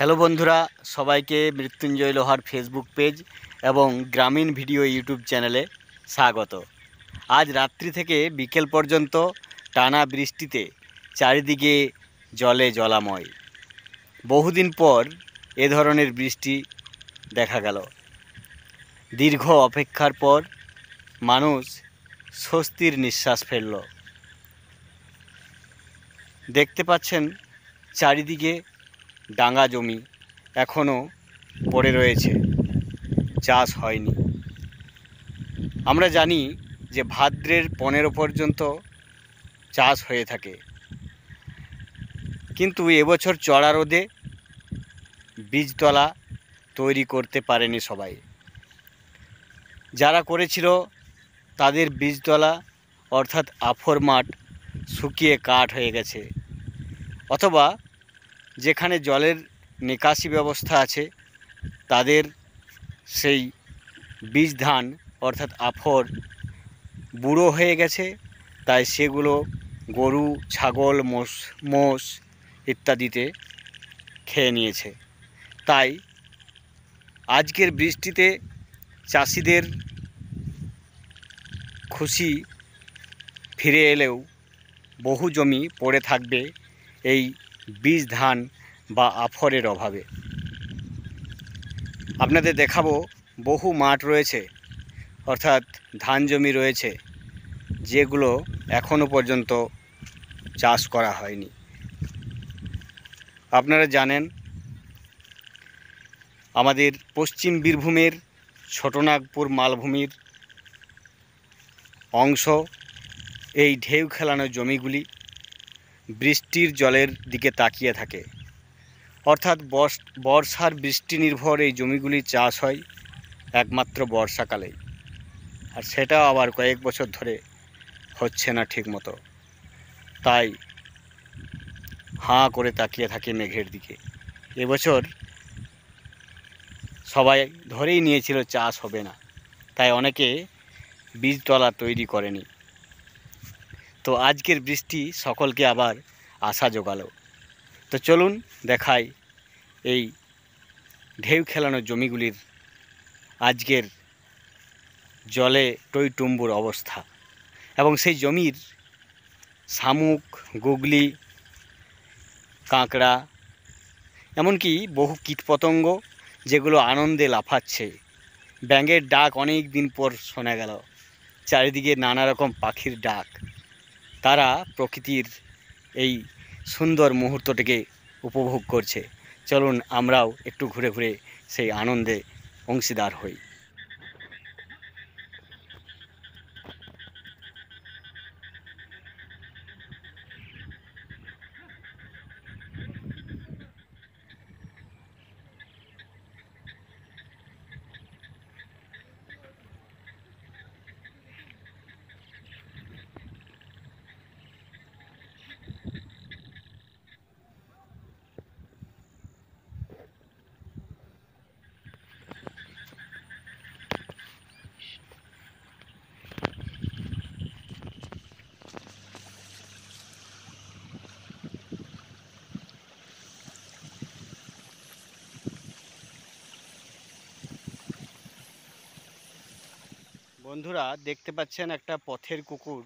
Hello বন্ধুরা, সবাইকে মৃত্যুঞ্জয় লোহার ফেসবুক পেজ এবং গ্রামীণ ভিডিও ইউটিউব চ্যানেলে স্বাগত। আজ রাত্রি থেকে বিকেল পর্যন্ত টানা বৃষ্টিতে চারিদিকে জলে জলাময়। বহুদিন পর এ ধরনের বৃষ্টি দেখা গেল। দীর্ঘ অপেক্ষার পর মানুষ স্বস্তির নিঃশ্বাস ফেলল। দেখতে পাচ্ছেন চারিদিকে ডাঙা জমি এখনও পড়ে রয়েছে, চাষ হয়নি। আমরা জানি যে ভাদ্রের 15 পর্যন্ত চাষ হয়ে থাকে, কিন্তু এবছর চড়া রোদে বীজতলা তৈরি করতে পারেনি সবাই। যারা করেছিল তাদের বীজতলা অর্থাৎ আফর মাঠ শুকিয়ে কাঠ হয়ে গেছে, অথবা যেখানে জলের নিকাশি ব্যবস্থা আছে তাদের সেই বীজ ধান অর্থাৎ আফর বুড়ো হয়ে গেছে, তাই সেগুলো গরু, ছাগল, মোষ ইত্যাদিতে খেয়ে নিয়েছে। তাই আজকের বৃষ্টিতে চাষিদের খুশি ফিরে এলেও বহু জমি পড়ে থাকবে এই বীজ ধান বা আফরের অভাবে। আপনাদের দেখাবো বহু মাঠ রয়েছে অর্থাৎ ধান জমি রয়েছে যেগুলো এখনও পর্যন্ত চাষ করা হয়নি। আপনারা জানেন আমাদের পশ্চিম বীরভূমের ছোটনাগপুর মালভূমির অংশ এই ঢেউ খেলানো জমিগুলি বৃষ্টির জলের দিকে তাকিয়ে থাকে, অর্থাৎ বর্ষার বৃষ্টি নির্ভর এই জমিগুলি চাষ হয় একমাত্র বর্ষাকালেই, আর সেটাও আবার কয়েক বছর ধরে হচ্ছে না ঠিক মতো। তাই হাঁ করে তাকিয়ে থাকে মেঘের দিকে। এবছর সবাই ধরেই নিয়েছিল চাষ হবে না, তাই অনেকে বীজতলা তৈরি করেনি। তো আজকের বৃষ্টি সকলকে আবার আশা জোগালো। তো চলুন দেখাই এই ঢেউ খেলানো জমিগুলির আজকের জলে টইটুম্বুর অবস্থা, এবং সেই জমির শামুক, গুগলি, কাঁকড়া, এমনকি বহু কীটপতঙ্গ যেগুলো আনন্দে লাফাচ্ছে। ব্যাঙের ডাক অনেক দিন পর শোনা গেল, চারিদিকে নানা রকম পাখির ডাক। তারা প্রকৃতির এই সুন্দর মুহূর্তটিকে উপভোগ করছে। চলুন আমরাও একটু ঘুরে ঘুরে সেই আনন্দে অংশীদার হই। বন্ধুরা, দেখতে পাচ্ছেন একটা পথের কুকুর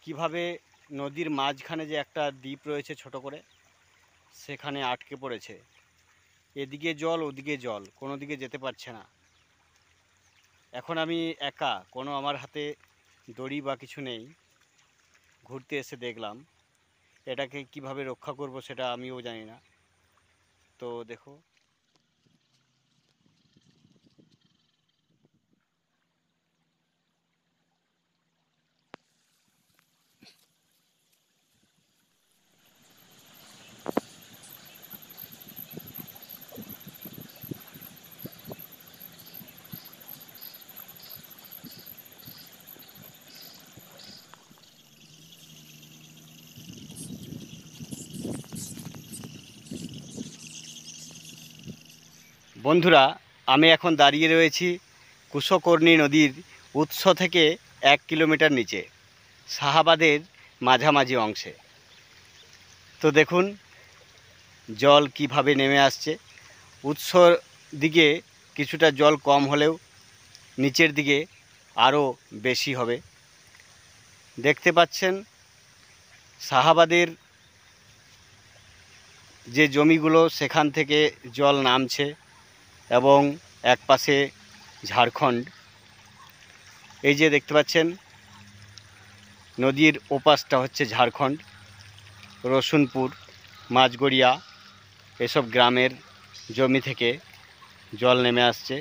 কিভাবে নদীর মাঝখানে যে একটা দ্বীপ রয়েছে ছোট করে, সেখানে আটকে পড়েছে। এদিকে জল, ওদিকে জল, কোনো দিকে যেতে পারছে না। এখন আমি একা, কোনো আমার হাতে দড়ি বা কিছু নেই। ঘুরতে এসে দেখলাম এটাকে কিভাবে রক্ষা করব সেটা আমিও জানি না। তো দেখো, বন্ধুরা, আমি এখন দাঁড়িয়ে রয়েছি কুশকর্ণী নদীর উৎস থেকে 1 কিলোমিটার নিচে, শাহাবাদের মাঝামাঝি অংশে। তো দেখুন জল কিভাবে নেমে আসছে। উৎসর দিকে কিছুটা জল কম হলেও নিচের দিকে আরও বেশি হবে। দেখতে পাচ্ছেন শাহাবাদের যে জমিগুলো সেখান থেকে জল নামছে এবং একপাশে ঝাড়খণ্ড। এই যে দেখতে পাচ্ছেন নদীর ওপাশটা হচ্ছে ঝাড়খণ্ড, রসুনপুর, মাঝগড়িয়া এসব গ্রামের জমি থেকে জল নেমে আসছে।